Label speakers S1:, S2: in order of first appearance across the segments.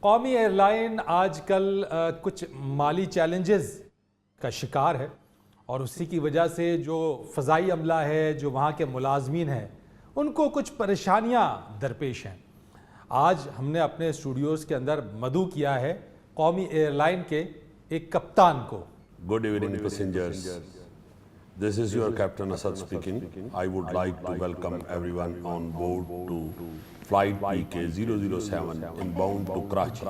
S1: कौमी एयरलाइन आजकल कुछ माली चैलेंजेस का शिकार है और उसी की वजह से जो फ़ज़ाई अमला है, जो वहाँ के मुलाजमीन हैं, उनको कुछ परेशानियाँ दरपेश हैं। आज हमने अपने स्टूडियोज़ के अंदर मदऊ किया है कौमी एयरलाइन के एक कप्तान को।
S2: Good evening, passengers. This is your Captain Asad speaking. I would like to welcome everyone on board to flight PK007 inbound to Karachi.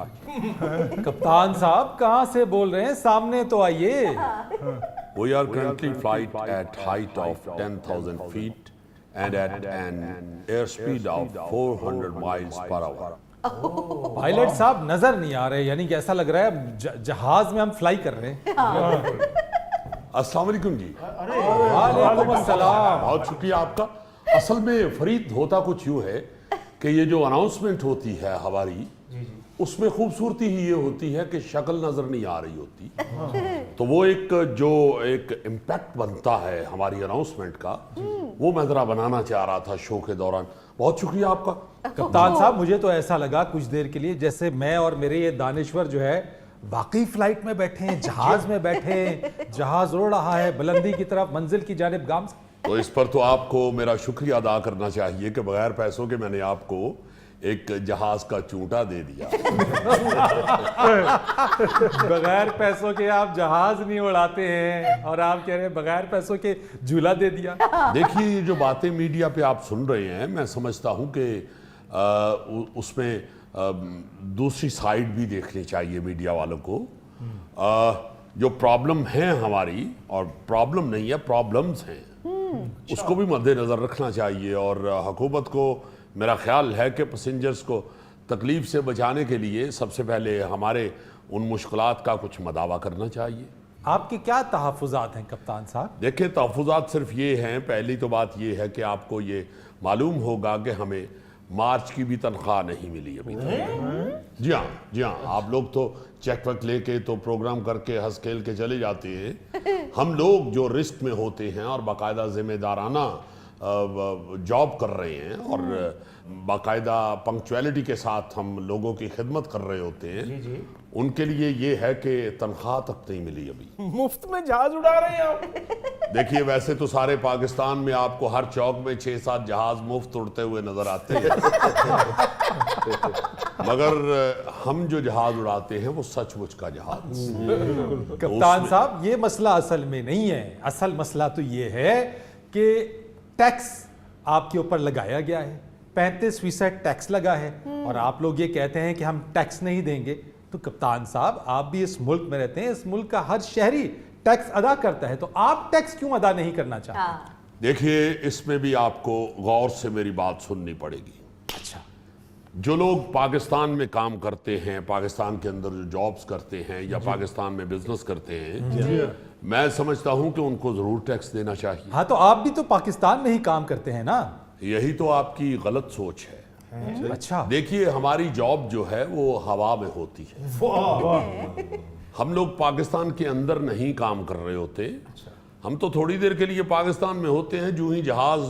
S1: कप्तान साहब कहाँ से बोल रहे हैं? सामने तो आइए।
S2: We are currently flight at height of 10,000 feet and at an airspeed of 400 miles per hour.
S1: Pilot साहब नजर नहीं आ रहे, यानी कि ऐसा लग रहा है जहाज में हम फ्लाई कर रहे हैं।
S2: अस्सलाम वालेकुम जी।
S1: वालेकुम अस्सलाम।
S2: बहुत शुक्रिया आपका। असल में फरीद होता कुछ यूँ है कि ये जो अनाउंसमेंट होती है हमारी, उसमें खूबसूरती ही ये होती है कि शक्ल नजर नहीं आ रही होती, तो वो एक इम्पैक्ट बनता है हमारी अनाउंसमेंट का, वो मैं जरा बनाना चाह रहा था शो के दौरान। बहुत शुक्रिया आपका।
S1: कप्तान साहब, मुझे तो ऐसा लगा कुछ देर के लिए जैसे मैं और मेरे ये दानिश्वर जो है वाकई फ्लाइट में बैठे हैं, जहाज में बैठे हैं, जहाज उड़ रहा है बुलंदी की तरफ, मंजिल की जानिब गाम।
S2: तो इस पर तो आपको मेरा शुक्रिया अदा करना चाहिए कि बगैर पैसों के मैंने आपको एक जहाज का चूंटा दे दिया।
S1: बगैर पैसों के आप जहाज नहीं उड़ाते हैं और आप कह रहे हैं बगैर पैसों के झूला दे दिया।
S2: देखिए, ये जो बातें मीडिया पे आप सुन रहे हैं, मैं समझता हूं कि उसमें दूसरी साइड भी देखनी चाहिए मीडिया वालों को। जो प्रॉब्लम है हमारी, और प्रॉब्लम नहीं है, प्रॉब्लम्स हैं, उसको भी मद्देनजर रखना चाहिए। और हुकूमत को मेरा ख्याल है कि पैसेंजर्स को तकलीफ से बचाने के लिए सबसे पहले हमारे उन मुश्किलात का कुछ मदावा करना चाहिए।
S1: आपके क्या तहफ़्फ़ुज़ात हैं कप्तान साहब?
S2: देखिए, तहफ़्फ़ुज़ात सिर्फ ये हैं, पहली तो बात ये है कि आपको ये मालूम होगा कि हमें मार्च की भी तनख्वाह नहीं मिली अभी तक। जी हाँ, आप लोग तो चेक वक लेके तो प्रोग्राम करके हंस खेल के चले जाते हैं। हम लोग जो रिस्क में होते हैं और बाकायदा जिम्मेदाराना जॉब कर रहे हैं और बाकायदा पंक्चुअलिटी के साथ हम लोगों की खिदमत कर रहे होते हैं, उनके लिए ये है कि तनख्वाह तक नहीं मिली अभी।
S3: मुफ्त में जहाज उड़ा रहे हैं आप।
S2: देखिए, वैसे तो सारे पाकिस्तान में आपको हर चौक में 6-7 जहाज मुफ्त उड़ते हुए नजर आते हैं, मगर हम जो जहाज उड़ाते हैं वो सचमुच का जहाज।
S1: कप्तान साहब, ये मसला असल में नहीं है। असल मसला तो ये है कि टैक्स आपके ऊपर लगाया गया है, 35% टैक्स लगा है, और आप लोग ये कहते हैं कि हम टैक्स नहीं देंगे। तो कप्तान साहब, आप भी इस मुल्क में रहते हैं, इस मुल्क का हर शहरी टैक्स अदा करता है, तो आप टैक्स क्यों अदा नहीं करना चाहते?
S2: देखिए, इसमें भी आपको गौर से मेरी बात सुननी पड़ेगी।
S1: अच्छा,
S2: जो लोग पाकिस्तान में काम करते हैं, पाकिस्तान के अंदर जो जॉब्स करते हैं या पाकिस्तान में बिजनेस करते हैं, मैं समझता हूं कि उनको जरूर टैक्स देना चाहिए।
S1: हाँ, तो आप भी तो पाकिस्तान में ही काम करते हैं ना?
S2: यही तो आपकी गलत सोच है।
S1: अच्छा,
S2: देखिए, हमारी जॉब जो है वो हवा में होती है। हम लोग पाकिस्तान के अंदर नहीं काम कर रहे होते। हम तो थोड़ी देर के लिए पाकिस्तान में होते हैं, जो ही जहाज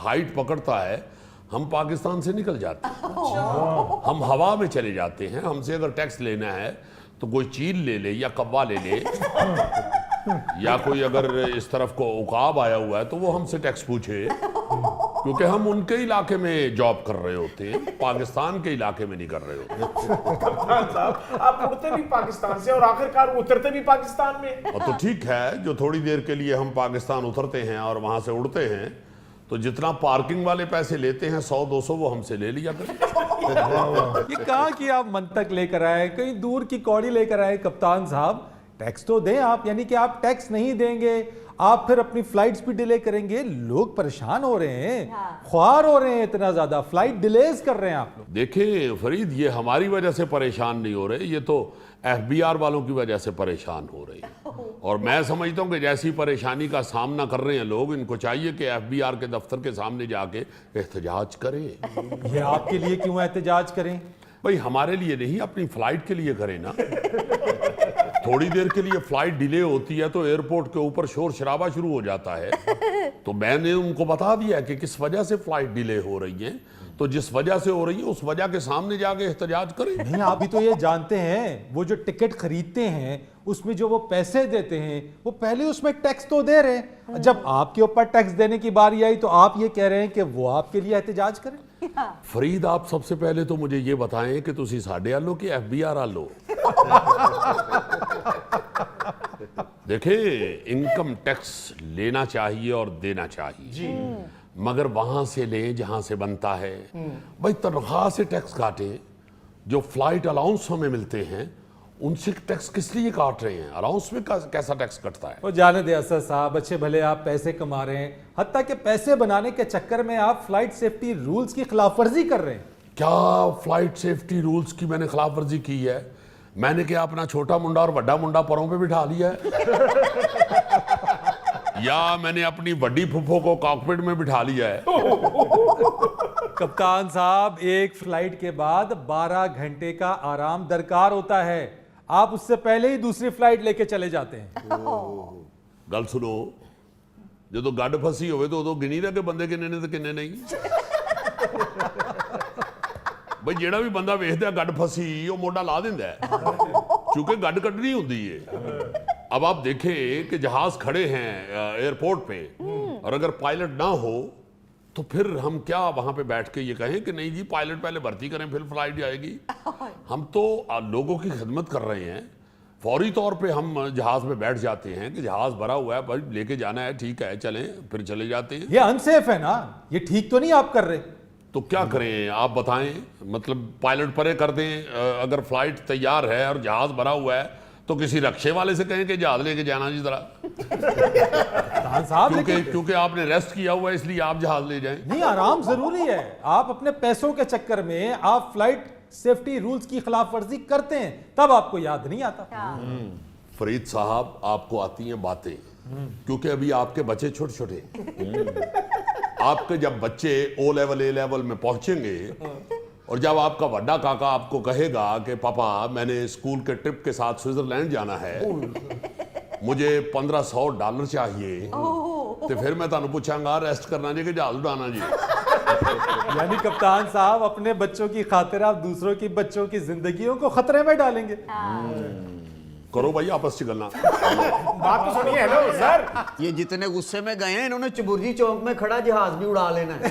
S2: हाइट पकड़ता है हम पाकिस्तान से निकल जाते हैं। हम हवा में चले जाते हैं। हमसे अगर टैक्स लेना है तो कोई चील ले ले या कब्बा ले ले, या कोई अगर इस तरफ को उकाब आया हुआ है तो वो हमसे टैक्स पूछे, क्योंकि हम उनके इलाके में जॉब कर रहे होते हैं, पाकिस्तान के इलाके में नहीं कर रहे होते।
S3: कप्तान साहब, आप उड़ते भी पाकिस्तान से और आखिरकार उतरते भी पाकिस्तान में।
S2: और तो ठीक है, जो थोड़ी देर के लिए हम पाकिस्तान उतरते हैं और वहां से उड़ते हैं, तो जितना पार्किंग वाले पैसे लेते हैं 100-200 वो हमसे ले लिया करें।
S1: ये कहाँ की आप मंतक लेकर आए, कहीं दूर की कौड़ी लेकर आए कप्तान साहब? टैक्स तो दें आप, यानी कि आप टैक्स नहीं देंगे, आप फिर अपनी फ्लाइट्स भी डिले करेंगे, लोग परेशान हो रहे हैं, ख्वार हो रहे हैं, इतना ज्यादा फ्लाइट डिलेज कर रहे हैं आप लोग।
S2: देखिए फरीद, ये हमारी वजह से परेशान नहीं हो रहे, ये तो FBI वालों की वजह से परेशान हो रहे हैं। और मैं समझता हूँ कि जैसी परेशानी का सामना कर रहे हैं लोग, इनको चाहिए कि FBI के दफ्तर के सामने जाके एहतजाज करें।
S1: ये आपके लिए क्यों एहतजाज करें?
S2: भाई, हमारे लिए नहीं, अपनी फ्लाइट के लिए करें ना। थोड़ी देर के लिए फ्लाइट डिले होती है तो एयरपोर्ट के ऊपर शोर शराबा शुरू हो जाता है। तो मैंने उनको बता दिया कि किस वजह से फ्लाइट डिले हो रही है, तो जिस वजह से हो रही है उस वजह के सामने जाके एहतजाज करें।
S1: नहीं, आप भी तो ये जानते हैं वो जो टिकट खरीदते हैं उसमें जो वो पैसे देते हैं वो पहले उसमें टैक्स तो दे रहे हैं। जब आपके ऊपर टैक्स देने की बारी आई तो आप ये कह रहे हैं कि वो आपके लिए एहतजाज करें।
S2: फरीद, आप सबसे पहले तो मुझे ये बताएं कि तुसी साढ़े आलो कि FBR आलो। देखिए, इनकम टैक्स लेना चाहिए और देना चाहिए जी, मगर वहां से लें जहां से बनता है। भाई तनख्वाह से टैक्स काटे, जो फ्लाइट अलाउंस हमें मिलते हैं उनसे टैक्स किस लिए काट रहे हैं? अलाउंस में कैसा टैक्स कटता है?
S1: वो जाने दे असद साहब, अच्छे भले आप पैसे कमा रहे हैं, हत्ता के पैसे बनाने के चक्कर में आप फ्लाइट सेफ्टी रूल्स की खिलाफवर्जी कर रहे हैं।
S2: क्या फ्लाइट सेफ्टी रूल्स की मैंने खिलाफवर्जी की है? मैंने क्या अपना छोटा मुंडा और बड़ा मुंडा परों पे बिठा लिया है? या मैंने अपनी बड़ी फुफ्फो को कॉकपिट में बिठा लिया है?
S1: कप्तान साहब, एक फ्लाइट के बाद 12 घंटे का आराम दरकार होता है। आप उससे पहले ही दूसरी फ्लाइट लेके चले जाते हैं।
S2: गल सुनो, जो तो गड फसी होवे तो गिनी रहे बंदे किन्ने ने ते किन्ने नहीं। भाई जेड़ा भी बंदा वेखदा गड फसी वो मोटा ला दिंदा है, क्योंकि गड कड्डनी होंदी है। अब आप देखें कि जहाज खड़े हैं एयरपोर्ट पे और अगर पायलट ना हो तो फिर हम क्या वहां पे बैठ के ये कहें कि नहीं जी पायलट पहले भर्ती करें फिर फ्लाइट जाएगी? हम तो लोगों की खिदमत कर रहे हैं। फौरी तौर पे हम जहाज में बैठ जाते हैं कि जहाज भरा हुआ है, भाई लेके जाना है, ठीक है चलें, फिर चले जाते हैं।
S1: ये अनसेफ है ना, ये ठीक तो नहीं आप कर रहे।
S2: तो क्या करें आप बताएं? मतलब पायलट परे कर दें, अगर फ्लाइट तैयार है और जहाज भरा हुआ है तो किसी रक्षे वाले से कहें कि जहाज लेके जाना जी जरा। क्योंकि आपने रेस्ट किया हुआ है इसलिए आप जहाज ले जाएं।
S1: नहीं, आराम जरूरी है। आप अपने पैसों के चक्कर में आप फ्लाइट सेफ्टी रूल्स की खिलाफवर्जी करते हैं, तब आपको याद नहीं आता।
S2: फरीद साहब, आपको आती हैं बातें, क्योंकि अभी आपके बच्चे छोटे छोटे। आपके जब बच्चे O लेवल A लेवल में पहुंचेंगे और जब आपका बड़ा काका आपको कहेगा कि पापा मैंने स्कूल के ट्रिप के साथ स्विट्जरलैंड जाना है, मुझे $1500 चाहिए, तो फिर मैं तुहानू पूछांगा रेस्ट करना जी कि जहाज उड़ाना जी।
S1: यानी कप्तान साहब, अपने बच्चों की खातिर आप दूसरों की बच्चों की जिंदगियों को खतरे में डालेंगे।
S2: करो भाई आपस में गल्ला।
S3: बात तो सुनिए। हेलो सर,
S4: ये जितने गुस्से में गए हैं इन्होंने चबुर्जी चौक में खड़ा जहाज भी उड़ा लेना है।